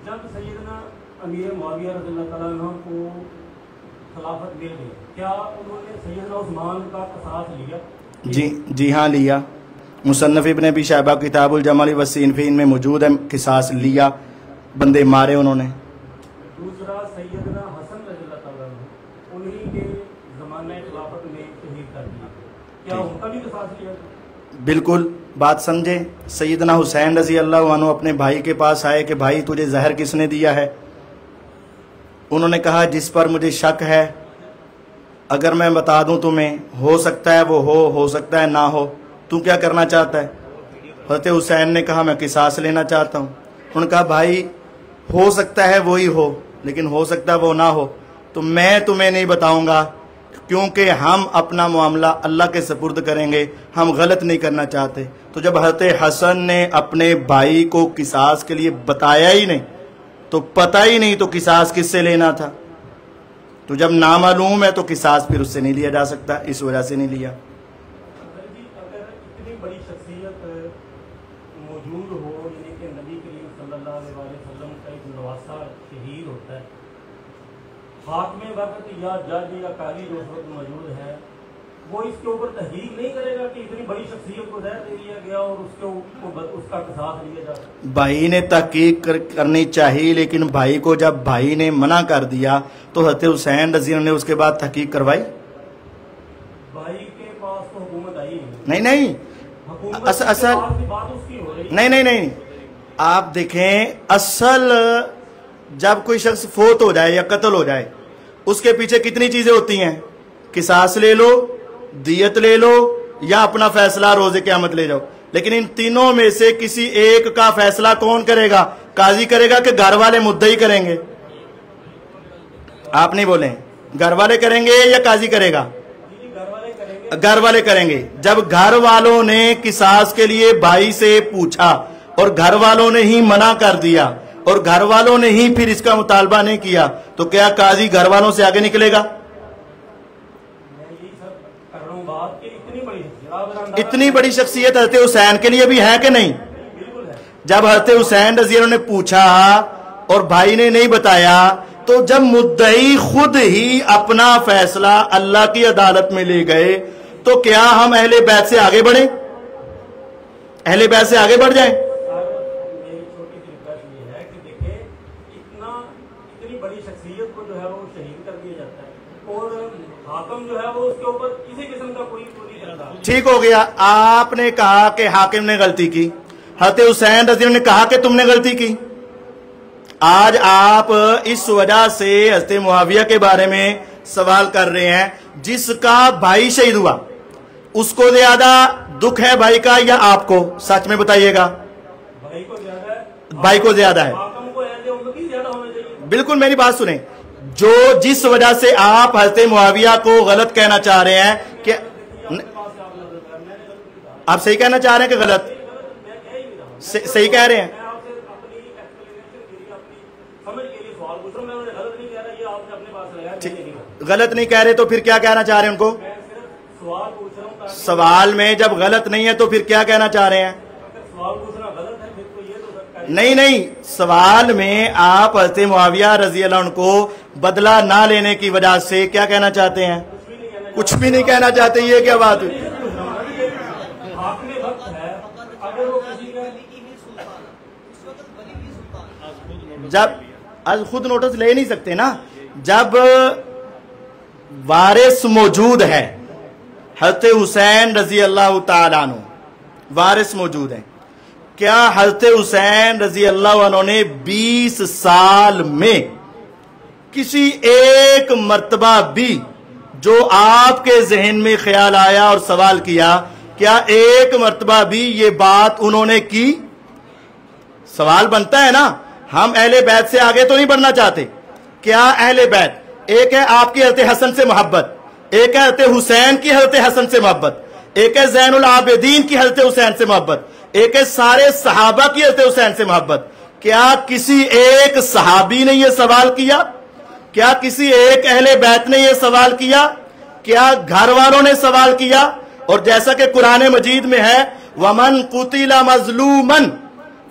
جب سیدنا امیر معاویہ رضی اللہ تعالیٰ عنہ کو خلافت مل گئی، کیا انہوں نے سیدنا عثمان کا قصاص لیا؟ جی ہاں لیا. مصنف ابن ابی شیبہ کتاب الجمل والصنفین میں موجود ہے، قصاص لیا، بندے مارے انہوں نے. دوسرا سیدنا حسن رضی اللہ تعالیٰ عنہ انہی کے زمانہ خلافت میں شہید کر دیا، کیا ان کا بھی قصاص لیا؟ بالکل بات سمجھے. سیدنا حسین رضی اللہ عنہ اپنے بھائی کے پاس آئے کہ بھائی تجھے زہر کس نے دیا ہے؟ انہوں نے کہا جس پر مجھے شک ہے، اگر میں بتا دوں تمہیں، ہو سکتا ہے وہ ہو سکتا ہے نہ ہو، تو کیا کرنا چاہتا ہے؟ حضرت حسین نے کہا میں قصاص لینا چاہتا ہوں. انہوں نے کہا بھائی ہو سکتا ہے وہی ہو، لیکن ہو سکتا ہے وہ نہ ہو، تو میں تمہیں نہیں بتاؤں گا، کیونکہ ہم اپنا معاملہ اللہ کے سپرد کریں گے، ہم غلط نہیں کرنا چاہتے. تو جب حضرت حسن نے اپنے بھائی کو قصاص کے لیے بتایا ہی نہیں، تو پتہ ہی نہیں تو قصاص کس سے لینا تھا. تو جب نامعلوم ہے تو قصاص پھر اس سے نہیں لیا جا سکتا، اس وجہ سے نہیں لیا. اگر اتنی بڑی شخصیت موجود ہو، یعنی کہ نبی کریم صلی اللہ علیہ وسلم کا ایک نواسا شہید ہوتا ہے، حاکم وقت یا جج یا قاضی جو اس وقت موجود ہے، وہ اس کے اوپر تحقیق نہیں کرے گا کہ اتنی بڑی شخصیت کو زہر دے دیا گیا اور اس کا قصاص لیا جائے؟ بھائی نے تحقیق کرنی چاہیے، لیکن بھائی کو جب بھائی نے منع کر دیا تو حضرت حسین رضی اللہ عنہ نے اس کے بعد تحقیق کروائی. بھائی کے پاس تو حکومت آئی نہیں اصل نہیں آپ دیکھیں، اصل جب کوئی شخص فوت ہو جائے یا قتل ہو جائے، اس کے پیچھے کتنی چیزیں ہوتی ہیں؟ قصاص لے لو، دیت لے لو، یا اپنا فیصلہ روز قیامت لے جاؤ. لیکن ان تینوں میں سے کسی ایک کا فیصلہ کون کرے گا؟ قاضی کرے گا کہ گھر والے مدعی کریں گے؟ آپ نہیں بولیں، گھر والے کریں گے یا قاضی کرے گا؟ گھر والے کریں گے. جب گھر والوں نے قصاص کے لیے بھائی سے پوچھا اور گھر والوں نے ہی منع کر دیا اور گھر والوں نے ہی پھر اس کا مطالبہ نہیں کیا، تو کیا قاضی گھر والوں سے آگے نکلے گا؟ اتنی بڑی شخصیت حضرت حسین کے لیے بھی ہے کہ نہیں؟ جب حضرت حسین رضی اللہ عنہ نے پوچھا اور بھائی نے نہیں بتایا، تو جب مدعی خود ہی اپنا فیصلہ اللہ کی عدالت میں لے گئے، تو کیا ہم اہل بیت سے آگے بڑھیں؟ اہل بیت سے آگے بڑھ جائیں؟ میری چھوٹی سی ریکویسٹ یہ ہے کہ دیکھیں، اتنی بڑی شخصیت کو جو ہے وہ شہید کر دیا جاتا ہے اور حاکم جو ہے وہ اس کے اوپر کسی قسم کا کوئی نہیں کرتا. ٹھیک ہو گیا، آپ نے کہا کہ حاکم نے غلطی کی، حضرت حسین رضی اللہ عنہ نے کہا کہ تم نے غلطی کی. آج آپ اس وجہ سے حضرت معاویہ کے بارے میں سوال کر رہے ہیں، جس کا بھائی شہید ہوا، اس کو زیادہ دکھ ہے بھائی کا یا آپ کو؟ سچ میں بتائیے گا. بھائی کو زیادہ ہے. بالکل میری بات سنیں، جس وجہ سے آپ حضرت معاویہ کو غلط کہنا چاہ رہے ہیں کہ آپ صحیح کہنا چاہ رہے ہیں کہ غلط؟ صحیح کہہ رہے ہیں. غلط نہیں کہہ رہے تو پھر کیا کہنا چاہ رہے ہیں ان کو؟ سوال میں جب غلط نہیں ہے تو پھر کیا کہنا چاہ رہے ہیں؟ نہیں، سوال میں آپ حضرت معاویہ رضی اللہ عنہ کو بدلہ نہ لینے کی وجہ سے کیا کہنا چاہتے ہیں؟ کچھ بھی نہیں کہنا چاہتے. یہ کیا بات ہے؟ جب آج خود نوٹس لے نہیں سکتے نا، جب وارث موجود ہے، حضرت حسین رضی اللہ تعالیٰ عنہ وارث موجود ہے، کیا حضرت حسین رضی اللہ عنہ نے 20 سال میں کسی ایک مرتبہ بھی جو آپ کے ذہن میں خیال آیا اور سوال کیا، کیا ایک مرتبہ بھی یہ بات انہوں نے کی؟ سوال بنتا ہے نا، ہم اہل بیت سے آگے تو نہیں بڑھنا چاہتے. کیا اہل بیت، ایک ہے آپ کی حضرت حسن سے محبت، ایک ہے حضرت حسین کی حضرت حسن سے محبت، ایک ہے زین العابدین کی حضرت حسین سے محبت، ایک ہے سارے صحابہ کی حضرت حسین سے محبت. کیا کسی ایک صحابی نے یہ سوال کیا؟ کیا کسی ایک اہل بیت نے یہ سوال کیا؟ کیا گھر والوں نے سوال کیا؟ اور جیسا کہ قرآن مجید میں ہے وَمَن قُتِلَ مَظْلُومًا